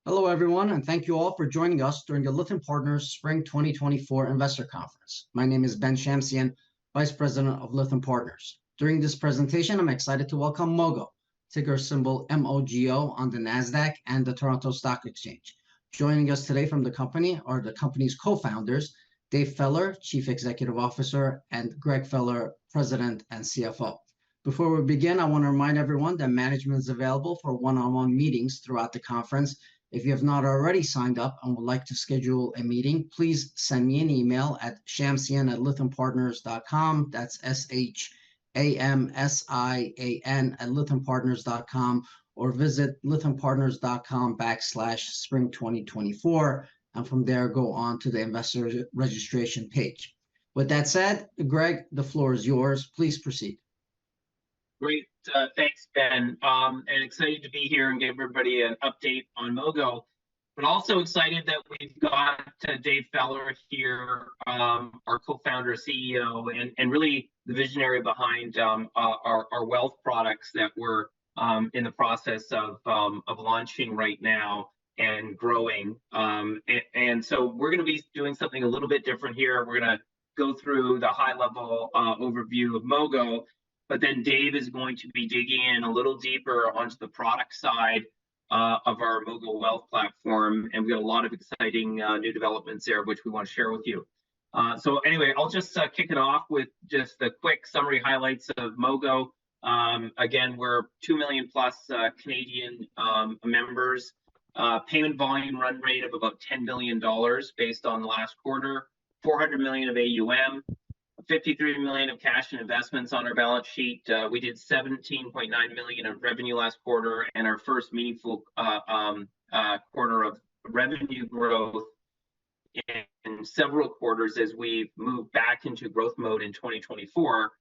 Hello, everyone, and thank you all for joining us during the Lytham Partners Spring 2024 Investor Conference. My name is Ben Shamsian, Vice President of Lytham Partners. During this presentation, I'm excited to welcome Mogo, ticker symbol MOGO on the NASDAQ and the Toronto Stock Exchange. Joining us today from the company are the company's co-founders, Dave Feller, Chief Executive Officer, and Greg Feller, President and CFO. Before we begin, I want to remind everyone that management is available for one-on-one meetings throughout the conference. If you have not already signed up and would like to schedule a meeting, please send me an email at shamsian@lythampartners.com. That's SHAMSIAN@lythampartners.com, or visit lythampartners.com/spring2024. And from there, go on to the investor registration page. With that said, Greg, the floor is yours. Please proceed. Great. Thanks, Ben. And excited to be here and give everybody an update on Mogo, but also excited that we've got Dave Feller here, our co-founder, CEO, and really the visionary behind our wealth products that we're in the process of launching right now and growing. And so we're going to be doing something a little bit different here. We're going to go through the high-level overview of Mogo, but then Dave is going to be digging in a little deeper onto the product side of our Mogo Wealth platform, and we got a lot of exciting new developments there, which we want to share with you. So anyway, I'll just kick it off with just the quick summary highlights of Mogo. Again, we're 2 million plus Canadian members, payment volume run rate of about $10 billion based on last quarter, 400 million of AUM, 53 million of cash and investments on our balance sheet. We did 17.9 million of revenue last quarter, and our first meaningful quarter of revenue growth in several quarters as we've moved back into growth mode in 2024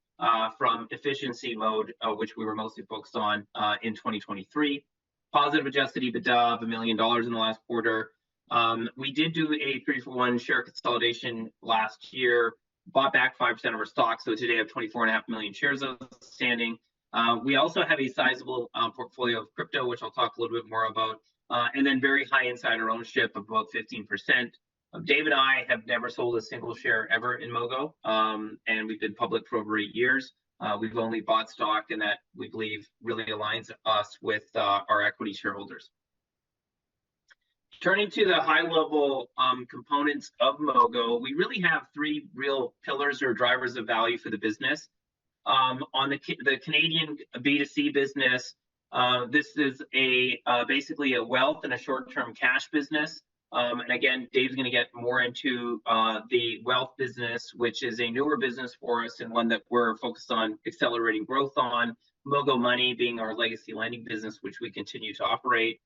from efficiency mode, which we were mostly focused on in 2023. Positive adjusted EBITDA of $1 million in the last quarter. We did do a 3-for-1 share consolidation last year, bought back 5% of our stock, so today I have 24.5 million shares outstanding. We also have a sizable portfolio of crypto, which I'll talk a little bit more about, and then very high insider ownership of about 15%. Dave and I have never sold a single share ever in Mogo, and we've been public for over 8 years. We've only bought stock, and that we believe really aligns us with our equity shareholders. Turning to the high-level components of Mogo, we really have 3 real pillars or drivers of value for the business. On the Canadian B2C business, this is basically a wealth and a short-term cash business. And again, Dave's going to get more into the wealth business, which is a newer business for us and one that we're focused on accelerating growth on. Mogo Money being our legacy lending business, which we continue to operate,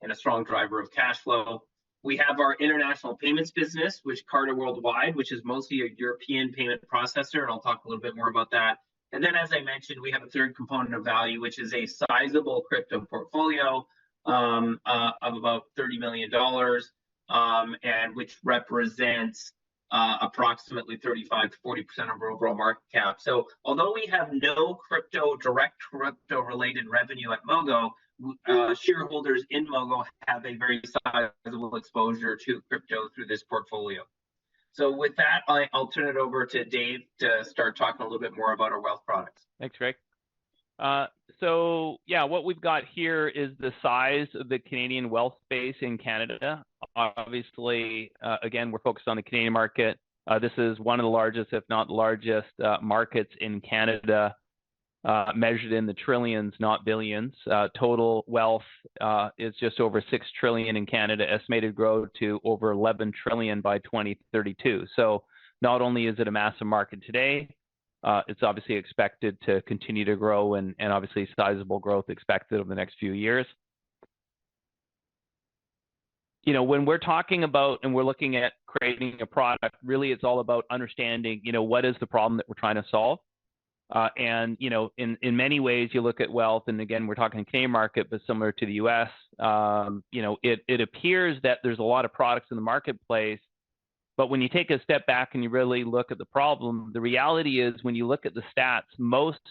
and a strong driver of cash flow. We have our international payments business, which Carta Worldwide, which is mostly a European payment processor, and I'll talk a little bit more about that. And then, as I mentioned, we have a third component of value, which is a sizable crypto portfolio of about $30 million, and which represents approximately 35 to 40% of our overall market cap. So although we have no direct crypto-related revenue at Mogo, shareholders in Mogo have a very sizable exposure to crypto through this portfolio. So with that, I'll turn it over to Dave to start talking a little bit more about our wealth products. Thanks, Greg. So yeah, what we've got here is the size of the Canadian wealth space in Canada. Obviously, again, we're focused on the Canadian market. This is one of the largest, if not the largest, markets in Canada, measured in the trillions, not billions. Total wealth is just over 6 trillion in Canada, estimated to grow to over 11 trillion by 2032. So not only is it a massive market today, it's obviously expected to continue to grow, and obviously sizable growth expected over the next few years. You know, when we're talking about and we're looking at creating a product, really it's all about understanding, you know, what is the problem that we're trying to solve. And, you know, in many ways, you look at wealth, and again, we're talking Canadian market, but similar to the US, you know, it appears that there's a lot of products in the marketplace, but when you take a step back and you really look at the problem, the reality is when you look at the stats, most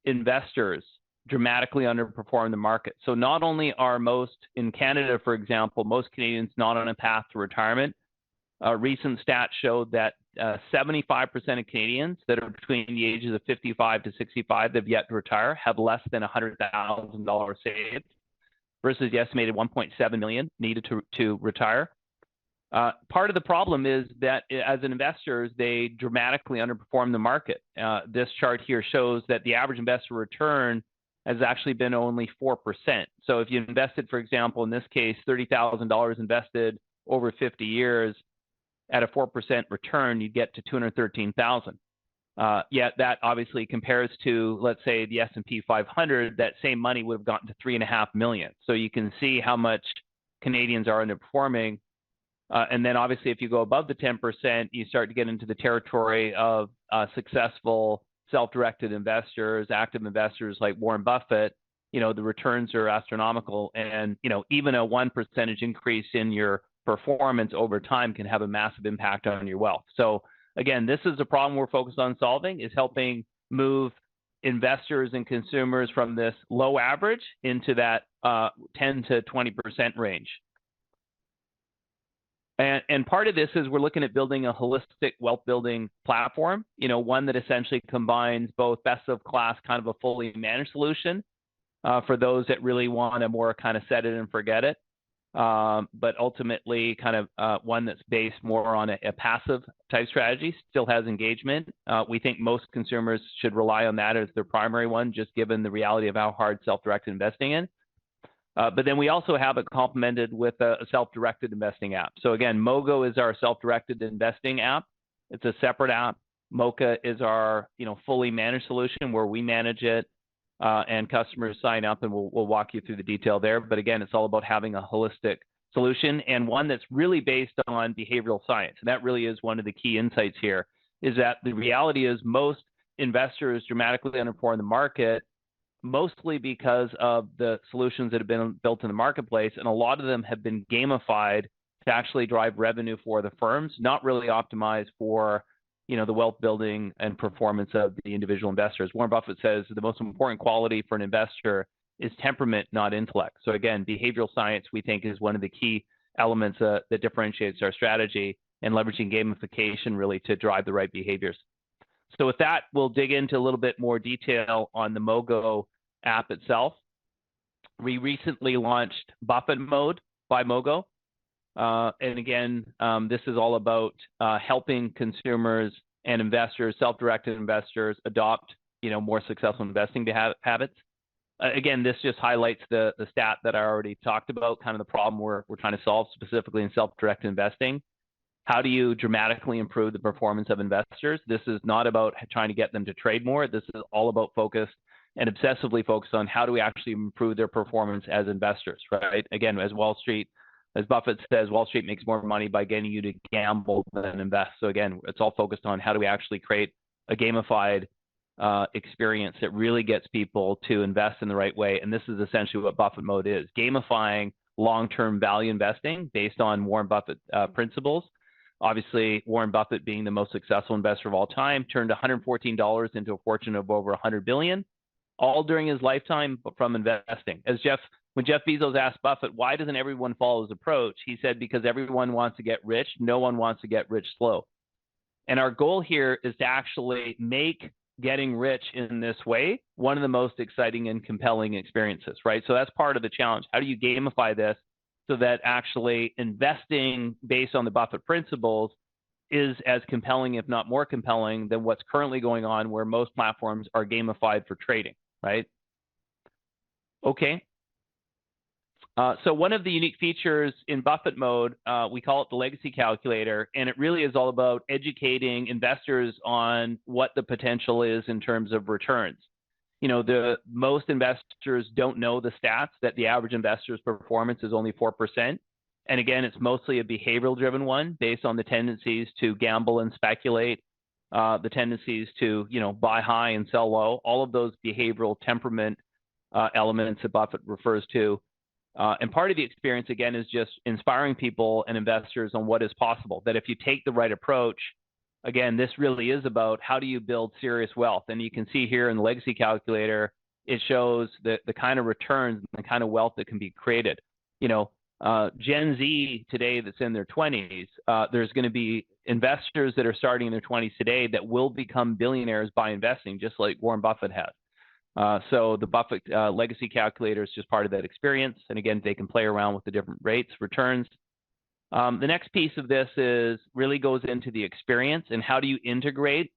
investors dramatically underperform the market. So not only are most, in Canada, for example, most Canadians not on a path to retirement. Recent stats showed that 75% of Canadians that are between the ages of 55 to 65 that have yet to retire have less than $100,000 saved versus the estimated 1.7 million needed to retire. Part of the problem is that as investors, they dramatically underperform the market. This chart here shows that the average investor return has actually been only 4%. So if you invested, for example, in this case, $30,000 invested over 50 years at a 4% return, you get to $213,000. Yet that obviously compares to, let's say, the S&P 500, that same money would have gotten to $3.5 million. So you can see how much Canadians are underperforming. And then obviously, if you go above the 10%, you start to get into the territory of successful self-directed investors, active investors like Warren Buffett. The returns are astronomical, and even a 1% increase in your performance over time can have a massive impact on your wealth. So again, this is a problem we're focused on solving, is helping move investors and consumers from this low average into that 10 to 20% range. And part of this is we're looking at building a holistic wealth building platform, one that essentially combines both best of class, kind of a fully managed solution for those that really want a more kind of set it and forget it, but ultimately kind of one that's based more on a passive type strategy, still has engagement. We think most consumers should rely on that as their primary one, just given the reality of how hard self-directed investing is. But then we also have it complemented with a self-directed investing app. So again, Mogo is our self-directed investing app. It's a separate app. Mocha is our fully managed solution where we manage it and customers sign up, and we'll walk you through the detail there. But again, it's all about having a holistic solution and one that's really based on behavioral science. And that really is one of the key insights here, is that the reality is most investors dramatically underperform the market, mostly because of the solutions that have been built in the marketplace. And a lot of them have been gamified to actually drive revenue for the firms, not really optimized for, the wealth building and performance of the individual investors. Warren Buffett says the most important quality for an investor is temperament, not intellect. So again, behavioral science, we think, is one of the key elements that differentiates our strategy, and leveraging gamification really to drive the right behaviors. So with that, we'll dig into a little bit more detail on the Mogo app itself. We recently launched Buffett Mode by Mogo. And again, this is all about helping consumers and investors, self-directed investors, adopt more successful investing habits. Again, this just highlights the stat that I already talked about, kind of the problem we're trying to solve specifically in self-directed investing. How do you dramatically improve the performance of investors? This is not about trying to get them to trade more. This is all about focused and obsessively focused on how do we actually improve their performance as investors, right? Again, as Buffett says, Wall Street makes more money by getting you to gamble than invest. So again, it's all focused on how do we actually create a gamified experience that really gets people to invest in the right way. And this is essentially what Buffett Mode is, gamifying long-term value investing based on Warren Buffett principles. Obviously, Warren Buffett, being the most successful investor of all time, turned $114 into a fortune of over $100 billion, all during his lifetime from investing. When Jeff Bezos asked Buffett, why doesn't everyone follow his approach? He said, because everyone wants to get rich. No one wants to get rich slow. And our goal here is to actually make getting rich in this way one of the most exciting and compelling experiences, right? So that's part of the challenge. How do you gamify this so that actually investing based on the Buffett principles is as compelling, if not more compelling, than what's currently going on, where most platforms are gamified for trading, right? Okay. So one of the unique features in Buffett Mode, we call it the legacy calculator, and it really is all about educating investors on what the potential is in terms of returns. Most investors don't know the stats that the average investor's performance is only 4%. And again, it's mostly a behavioral driven one based on the tendencies to gamble and speculate, the tendencies to, buy high and sell low, all of those behavioral temperament elements that Buffett refers to. And part of the experience, again, is just inspiring people and investors on what is possible, that if you take the right approach, again, this really is about how do you build serious wealth. And you can see here in the legacy calculator, it shows the kind of returns and the kind of wealth that can be created. Gen Z today that's in their 20s, there's going to be investors that are starting in their 20s today that will become billionaires by investing, just like Warren Buffett has. So the Buffett legacy calculator is just part of that experience. And again, they can play around with the different rates, returns. The next piece of this really goes into the experience and how do you integrate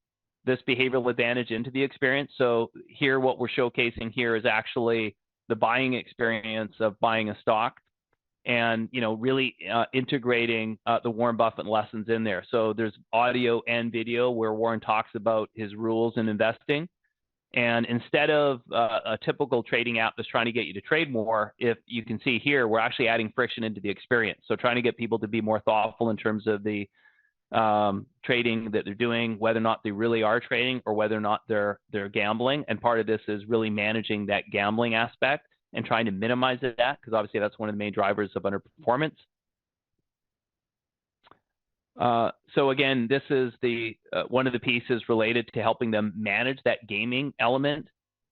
this behavioral advantage into the experience. So here, what we're showcasing here is actually the buying experience of buying a stock, and really integrating the Warren Buffett lessons in there. So there's audio and video where Warren talks about his rules in investing. And instead of a typical trading app that's trying to get you to trade more, if you can see here, we're actually adding friction into the experience. So trying to get people to be more thoughtful in terms of the trading that they're doing, whether or not they really are trading or whether or not they're gambling. And part of this is really managing that gambling aspect and trying to minimize that, because obviously that's one of the main drivers of underperformance. So again, this is the one of the pieces related to helping them manage that gaming element.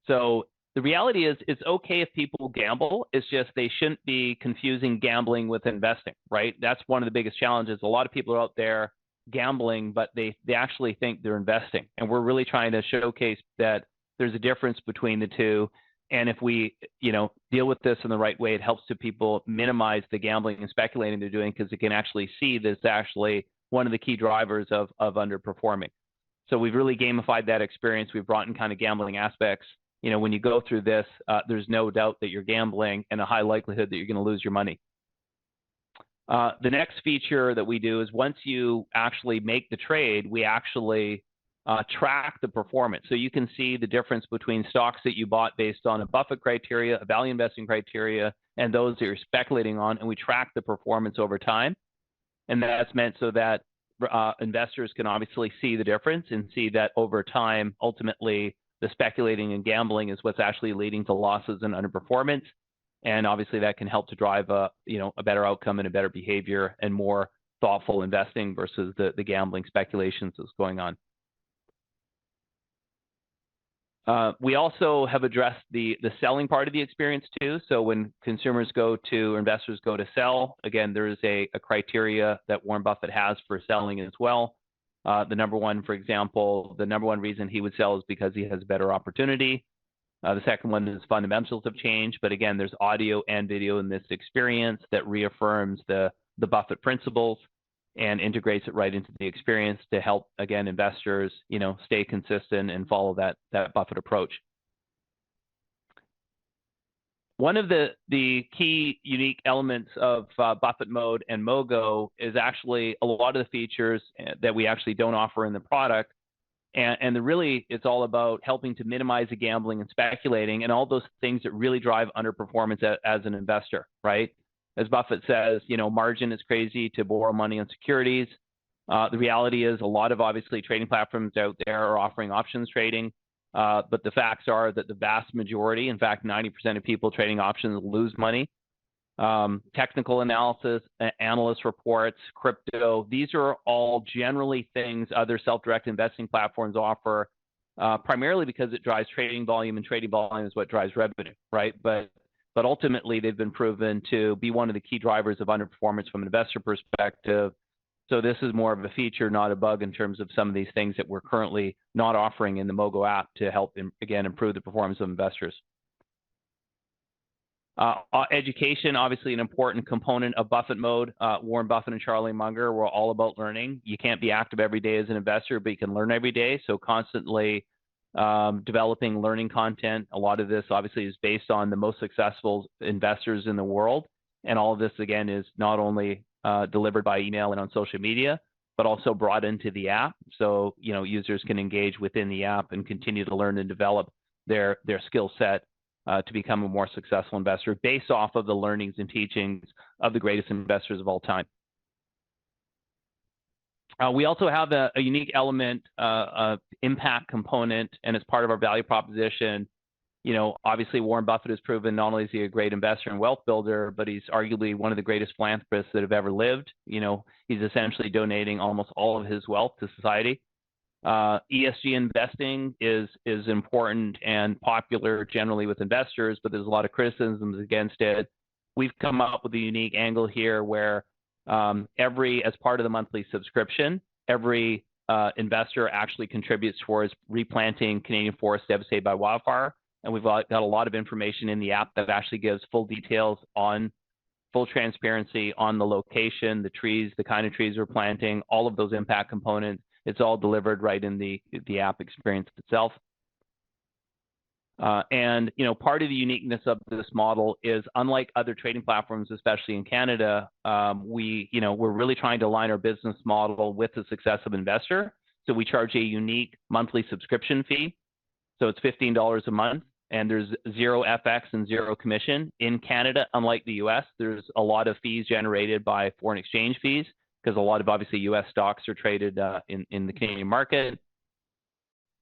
So the reality is it's okay if people gamble. It's just they shouldn't be confusing gambling with investing, right? That's one of the biggest challenges. A lot of people are out there gambling, but they actually think they're investing. And we're really trying to showcase that there's a difference between the two. And if we, deal with this in the right way, it helps to people minimize the gambling and speculating they're doing, because they can actually see this actually one of the key drivers of underperforming. So we've really gamified that experience. We've brought in kind of gambling aspects. When you go through this, there's no doubt that you're gambling and a high likelihood that you're going to lose your money. The next feature that we do is once you actually make the trade, we actually track the performance. So you can see the difference between stocks that you bought based on a Buffett criteria, a value investing criteria, and those that you're speculating on, and we track the performance over time. And that's meant so that investors can obviously see the difference and see that over time, ultimately, the speculating and gambling is what's actually leading to losses and underperformance. And obviously that can help to drive a better outcome and a better behavior and more thoughtful investing versus the gambling speculations that's going on. We also have addressed the selling part of the experience too. So when consumers go to, or investors go to sell, again, there is a criteria that Warren Buffett has for selling as well. The number one reason he would sell is because he has a better opportunity. The second one is fundamentals have changed, but again, there's audio and video in this experience that reaffirms the Buffett principles and integrates it right into the experience to help, again, investors, stay consistent and follow that Buffett approach. One of the key unique elements of Buffett Mode and Mogo is actually a lot of the features that we actually don't offer in the product. And really, it's all about helping to minimize the gambling and speculating and all those things that really drive underperformance as an investor, right? As Buffett says, margin is crazy to borrow money on securities. The reality is a lot of obviously trading platforms out there are offering options trading. But the facts are that the vast majority, in fact, 90% of people trading options lose money. Technical analysis, analyst reports, crypto, these are all generally things other self-directed investing platforms offer, primarily because it drives trading volume, and trading volume is what drives revenue, right? But ultimately, they've been proven to be one of the key drivers of underperformance from an investor perspective. So this is more of a feature, not a bug, in terms of some of these things that we're currently not offering in the Mogo app to help, again, improve the performance of investors. Education, obviously an important component of Buffett Mode. Warren Buffett and Charlie Munger were all about learning. You can't be active every day as an investor, but you can learn every day. So constantly developing learning content. A lot of this obviously is based on the most successful investors in the world. And all of this, again, is not only delivered by email and on social media, but also brought into the app. So, users can engage within the app and continue to learn and develop their skill set to become a more successful investor based off of the learnings and teachings of the greatest investors of all time. We also have a unique element, impact component, and as part of our value proposition, obviously Warren Buffett has proven not only is he a great investor and wealth builder, but he's arguably one of the greatest philanthropists that have ever lived. He's essentially donating almost all of his wealth to society. ESG investing is important and popular generally with investors, but there's a lot of criticisms against it. We've come up with a unique angle here where as part of the monthly subscription, every investor actually contributes towards replanting Canadian forests devastated by wildfire. And we've got a lot of information in the app that actually gives full details on full transparency on the location, the trees, the kind of trees we're planting, all of those impact components. It's all delivered right in the app experience itself. And part of the uniqueness of this model is, unlike other trading platforms, especially in Canada, we're really trying to align our business model with the success of investor. So we charge a unique monthly subscription fee. So it's $15 a month, and there's zero FX and zero commission. In Canada, unlike the US, there's a lot of fees generated by foreign exchange fees, because a lot of obviously US stocks are traded in the Canadian market.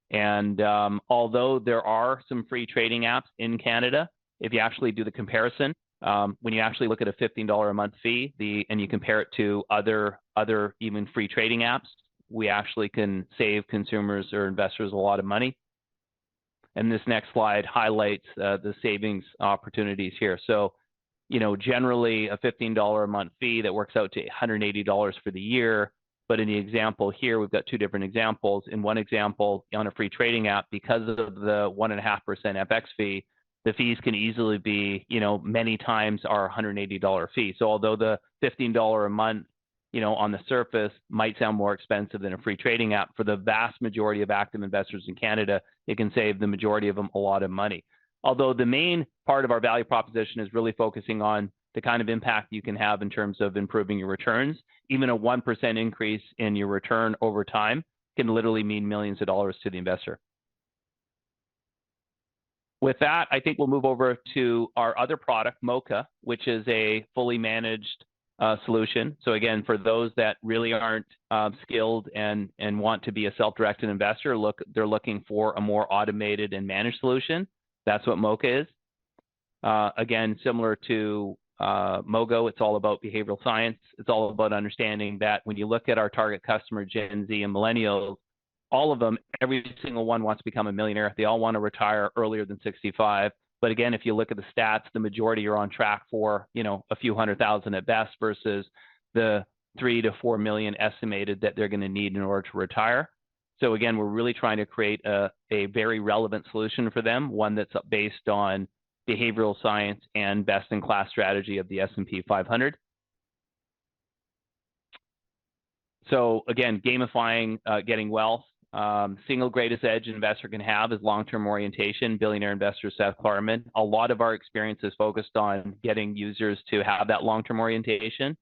And although there are some free trading apps in Canada, if you actually do the comparison, when you actually look at a $15 a month fee, and you compare it to other even free trading apps, we actually can save consumers or investors a lot of money. And this next slide highlights the savings opportunities here. So, generally a $15 a month fee that works out to $180 for the year. But in the example here, we've got two different examples. In one example, on a free trading app, because of the 1.5% FX fee, the fees can easily be, many times our $180 fee. So although the $15 a month, on the surface might sound more expensive than a free trading app, for the vast majority of active investors in Canada, it can save the majority of them a lot of money. Although the main part of our value proposition is really focusing on the kind of impact you can have in terms of improving your returns. Even a 1% increase in your return over time can literally mean millions of dollars to the investor. With that, I think we'll move over to our other product, Moka, which is a fully managed solution. So again, for those that really aren't skilled and want to be a self-directed investor, they're looking for a more automated and managed solution. That's what Moka is. Again, similar to Mogo, it's all about behavioral science. It's all about understanding that when you look at our target customer, Gen Z and millennials, all of them, every single one wants to become a millionaire. They all want to retire earlier than 65. But again, if you look at the stats, the majority are on track for, a few 100,000 at best versus the 3 to 4 million estimated that they're going to need in order to retire. So again, we're really trying to create a very relevant solution for them, one that's based on behavioral science and best-in-class strategy of the S&P 500. So again, gamifying getting wealth. Single greatest edge an investor can have is long-term orientation, billionaire investor Seth Klarman. A lot of our experience is focused on getting users to have that long-term orientation.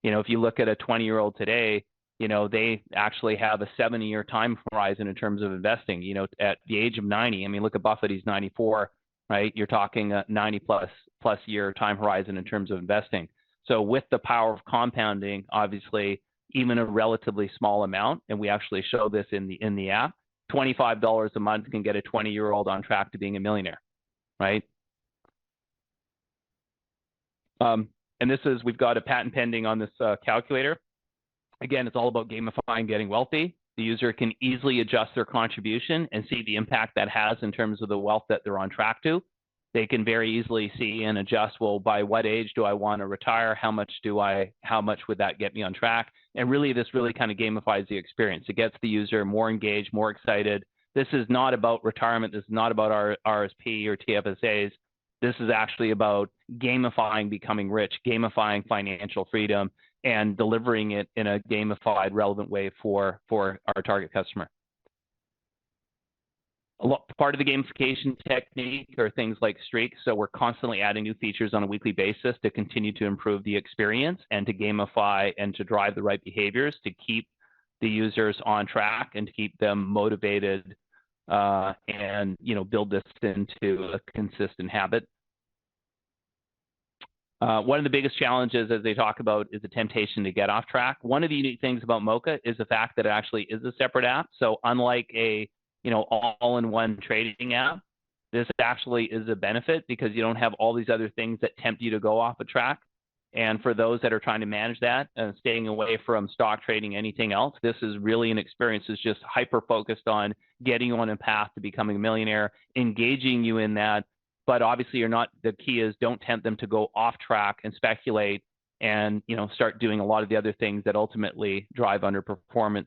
If you look at a 20-year-old today, they actually have a 70-year time horizon in terms of investing. At the age of 90, look at Buffett, he's 94, right? You're talking a 90 plus year time horizon in terms of investing. So with the power of compounding, obviously, even a relatively small amount, and we actually show this in the app, $25 a month can get a 20-year-old on track to being a millionaire, right? And we've got a patent pending on this calculator. Again, it's all about gamifying getting wealthy. The user can easily adjust their contribution and see the impact that has in terms of the wealth that they're on track to. They can very easily see and adjust, well, by what age do I want to retire? How much would that get me on track? And really, this really kind of gamifies the experience. It gets the user more engaged, more excited. This is not about retirement. This is not about our RSP or TFSAs. This is actually about gamifying becoming rich, gamifying financial freedom, and delivering it in a gamified, relevant way for our target customer. Part of the gamification technique are things like streaks. So we're constantly adding new features on a weekly basis to continue to improve the experience and to gamify and to drive the right behaviors to keep the users on track and to keep them motivated and build this into a consistent habit. One of the biggest challenges, as they talk about, is the temptation to get off track. One of the unique things about Moka is the fact that it actually is a separate app. So unlike a all-in-one trading app, this actually is a benefit because you don't have all these other things that tempt you to go off a track. And for those that are trying to manage that and staying away from stock trading, anything else, this is really an experience that's just hyper-focused on getting you on a path to becoming a millionaire, engaging you in that. But obviously, the key is don't tempt them to go off track and speculate and start doing a lot of the other things that ultimately drive underperformance.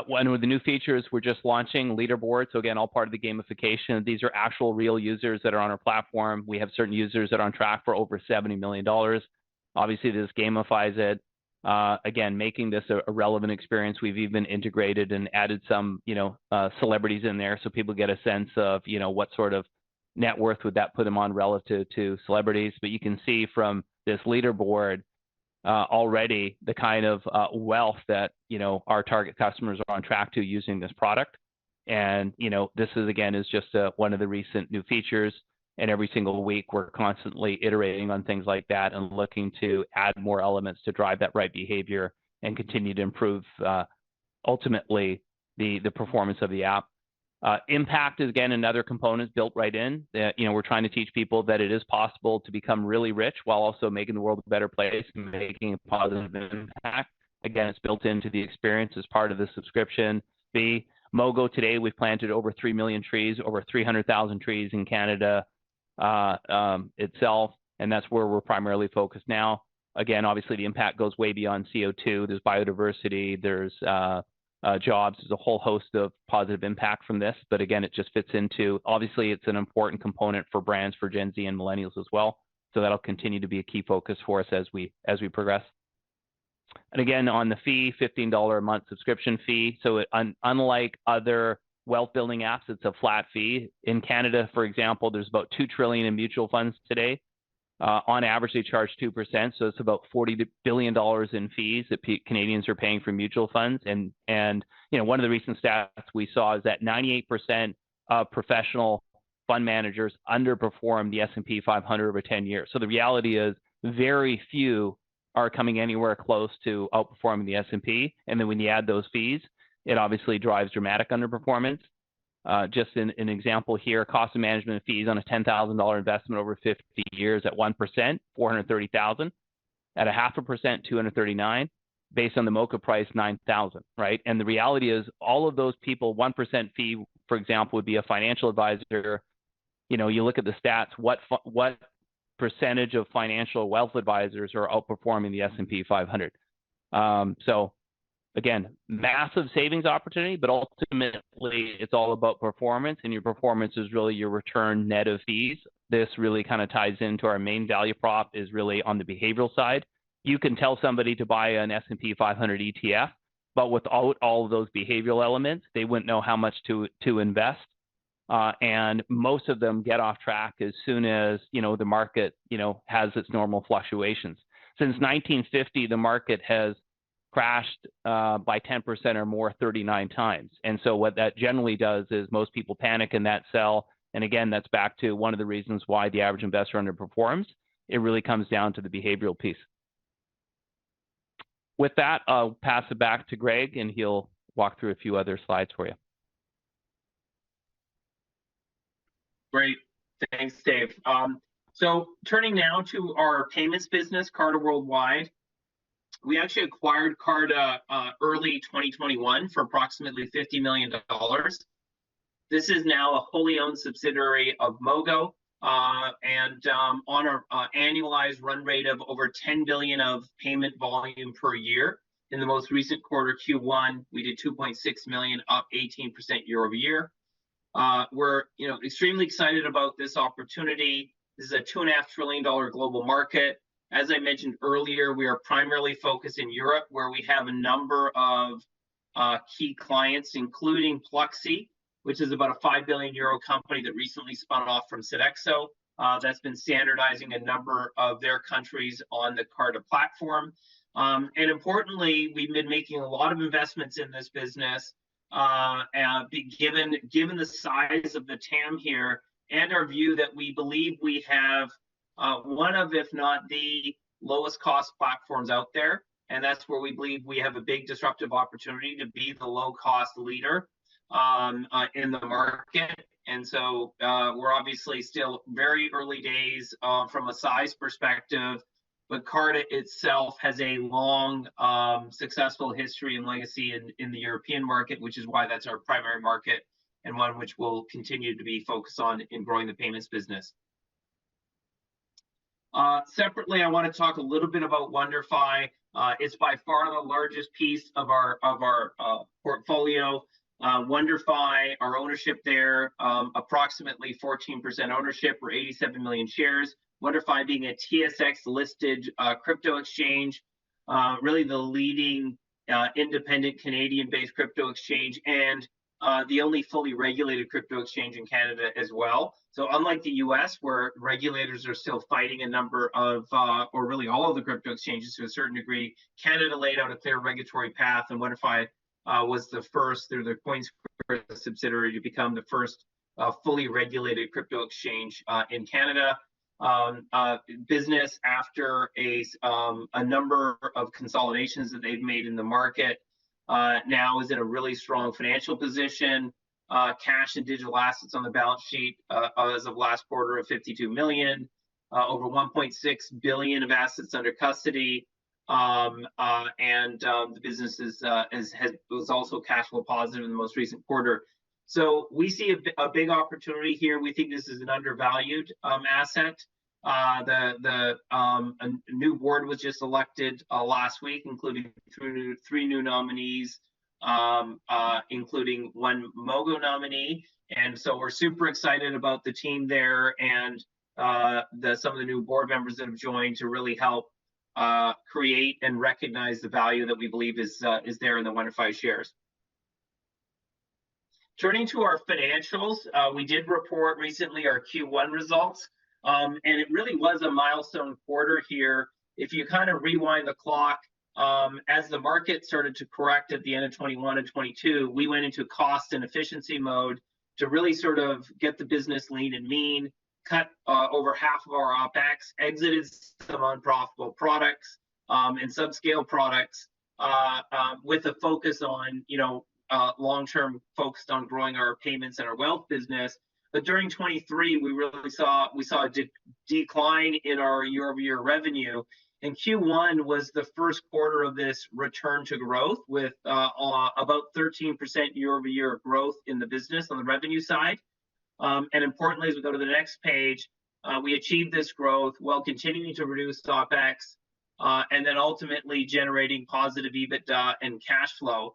One of the new features we're just launching, leaderboards. So again, all part of the gamification. These are actual real users that are on our platform. We have certain users that are on track for over $70 million. Obviously, this gamifies it. Again, making this a relevant experience. We've even integrated and added some, celebrities in there so people get a sense of, what sort of net worth would that put them on relative to celebrities. But you can see from this leaderboard already the kind of wealth that our target customers are on track to using this product. And this is just one of the recent new features, and every single week we're constantly iterating on things like that and looking to add more elements to drive that right behavior and continue to improve ultimately the performance of the app. Impact is, again, another component built right in. We're trying to teach people that it is possible to become really rich while also making the world a better place and making a positive impact. Again, it's built into the experience as part of the subscription fee. Mogo, today, we've planted over 3 million trees, over 300,000 trees in Canada itself, and that's where we're primarily focused now. Again, obviously, the impact goes way beyond CO2. There's biodiversity, there's jobs, there's a whole host of positive impact from this. But again, it just fits into, obviously, it's an important component for brands for Gen Z and millennials as well. So that'll continue to be a key focus for us as we progress. And again, on the fee, $15 a month subscription fee. So unlike other wealth building apps, it's a flat fee. In Canada, for example, there's about $2 trillion in mutual funds today. On average, they charge 2%, so it's about $40 billion in fees that Canadians are paying for mutual funds. And one of the recent stats we saw is that 98% of professional fund managers underperform the S&P 500 over 10 years. So the reality is very few are coming anywhere close to outperforming the S&P. And then when you add those fees, it obviously drives dramatic underperformance. Just an example here, cost of management fees on a $10,000 investment over 50 years at 1%, $430,000. At 0.5%, $239,000. Based on the Mocha price, $9,000, right? And the reality is all of those people, 1% fee, for example, would be a financial advisor. You look at the stats, what percentage of financial wealth advisors are outperforming the S&P 500? So again, massive savings opportunity, but ultimately it's all about performance, and your performance is really your return net of fees. This really kind of ties into our main value prop is really on the behavioral side. You can tell somebody to buy an S&P 500 ETF, but without all of those behavioral elements, they wouldn't know how much to invest. And most of them get off track as soon as, the market, has its normal fluctuations. Since 1950, the market has crashed by 10% or more 39 times. And so what that generally does is most people panic in that sell. And again, that's back to one of the reasons why the average investor underperforms. It really comes down to the behavioral piece. With that, I'll pass it back to Greg, and he'll walk through a few other slides for you. Great. Thanks, Dave. So turning now to our payments business, Carta Worldwide. We actually acquired Carta early 2021 for approximately $50 million. This is now a wholly owned subsidiary of Mogo, and on our annualized run rate of over 10 billion of payment volume per year. In the most recent quarter, Q1, we did 2.6 million, up 18% year over year. We're extremely excited about this opportunity. This is a $2.5 trillion global market. As I mentioned earlier, we are primarily focused in Europe, where we have a number of key clients, including Pluxee, which is about a 5 billion euro company that recently spun off from Sodexo. That's been standardizing a number of their countries on the Carta platform. And importantly, we've been making a lot of investments in this business, given the size of the TAM here and our view that we believe we have one of, if not the lowest cost platforms out there. And that's where we believe we have a big disruptive opportunity to be the low cost leader in the market. And so we're obviously still very early days from a size perspective, but Carta itself has a long successful history and legacy in the European market, which is why that's our primary market and one which we'll continue to be focused on in growing the payments business. Separately, I want to talk a little bit about WonderFi. It's by far the largest piece of our portfolio. WonderFi, our ownership there, approximately 14% ownership, or 87 million shares. WonderFi being a TSX listed crypto exchange, really the leading independent Canadian-based crypto exchange, and the only fully regulated crypto exchange in Canada as well. So unlike the US, where regulators are still fighting a number of, or really all of the crypto exchanges to a certain degree, Canada laid out a clear regulatory path, and WonderFi was the first, through the CoinSquare subsidiary, to become the first fully regulated crypto exchange in Canada. Business after a number of consolidations that they've made in the market, now is in a really strong financial position. Cash and digital assets on the balance sheet as of last quarter of 52 million, over 1.6 billion of assets under custody, and the business was also cash flow positive in the most recent quarter. So we see a big opportunity here. We think this is an undervalued asset. A new board was just elected last week, including three new nominees, including one Mogo nominee. And so we're super excited about the team there and some of the new board members that have joined to really help create and recognize the value that we believe is there in the WonderFi shares. Turning to our financials, we did report recently our Q1 results, and it really was a milestone quarter here. If you kind of rewind the clock, as the market started to correct at the end of 21 and 22, we went into cost and efficiency mode to really sort of get the business lean and mean, cut over half of our OPEX, exited some unprofitable products and subscale products with a focus on, long-term focused on growing our payments and our wealth business. But during 23, we saw a decline in our year-over-year revenue. And Q1 was the first quarter of this return to growth with about 13% year-over-year growth in the business on the revenue side. And importantly, as we go to the next page, we achieved this growth while continuing to reduce OPEX and then ultimately generating positive EBITDA and cash flow.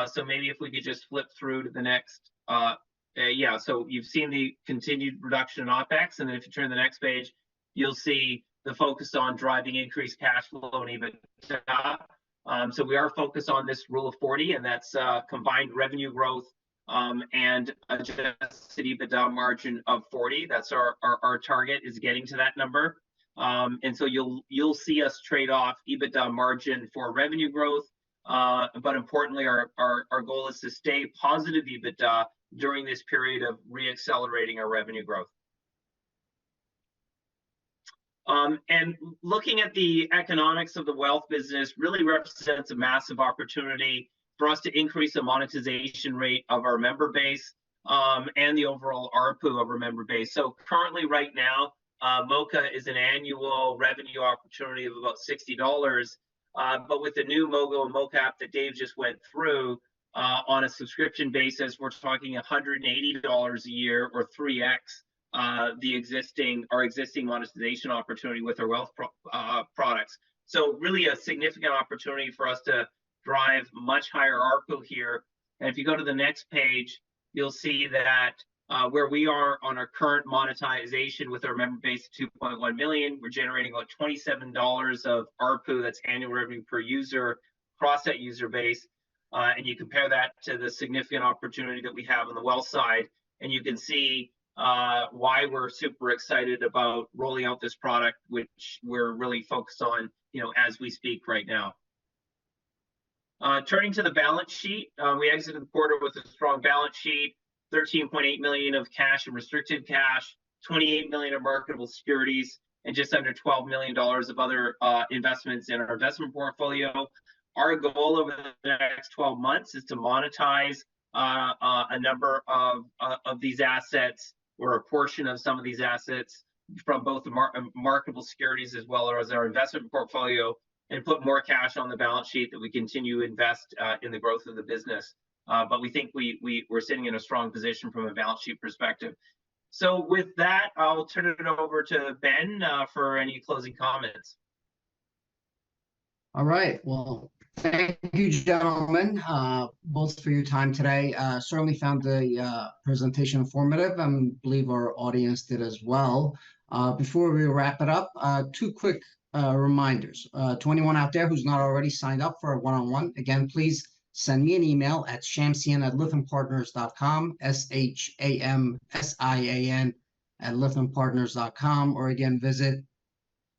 So maybe if we could just flip through to the next. So you've seen the continued reduction in OPEX. And then if you turn to the next page, you'll see the focus on driving increased cash flow and EBITDA. So we are focused on this rule of 40, and that's combined revenue growth and adjusted EBITDA margin of 40. That's our target, is getting to that number. And so you'll see us trade off EBITDA margin for revenue growth. But importantly, our goal is to stay positive EBITDA during this period of reaccelerating our revenue growth. And looking at the economics of the wealth business really represents a massive opportunity for us to increase the monetization rate of our member base and the overall ARPU of our member base. So currently right now, Mocha is an annual revenue opportunity of about $60. But with the new Mogo and Mocha app that Dave just went through, on a subscription basis, we're talking $180 a year, or 3x our existing monetization opportunity with our wealth products. So really a significant opportunity for us to drive much higher ARPU here. And if you go to the next page, you'll see that where we are on our current monetization with our member base of 2.1 million, we're generating about $27 of ARPU, that's annual revenue per user, across that user base. And you compare that to the significant opportunity that we have on the wealth side, and you can see why we're super excited about rolling out this product, which we're really focused on, as we speak right now. Turning to the balance sheet, we exited the quarter with a strong balance sheet, 13.8 million of cash and restricted cash, 28 million of marketable securities, and just under $12 million of other investments in our investment portfolio. Our goal over the next 12 months is to monetize a number of these assets, or a portion of some of these assets, from both the marketable securities as well as our investment portfolio, and put more cash on the balance sheet that we continue to invest in the growth of the business. But we think we're sitting in a strong position from a balance sheet perspective. So with that, I'll turn it over to Ben for any closing comments. All right. Well, thank you, gentlemen, both for your time today. Certainly found the presentation informative, and believe our audience did as well. Before we wrap it up, two quick reminders. To anyone out there who's not already signed up for a one-on-one, again, please send me an email at shamsian@lythampartners.com, SHAMSIAN@lythampartners.com, or again, visit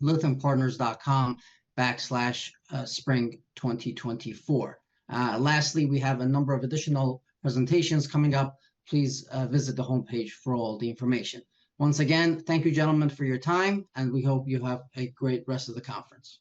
lythampartners.com/spring 2024. Lastly, we have a number of additional presentations coming up. Please visit the homepage for all the information. Once again, thank you, gentlemen, for your time, and we hope you have a great rest of the conference.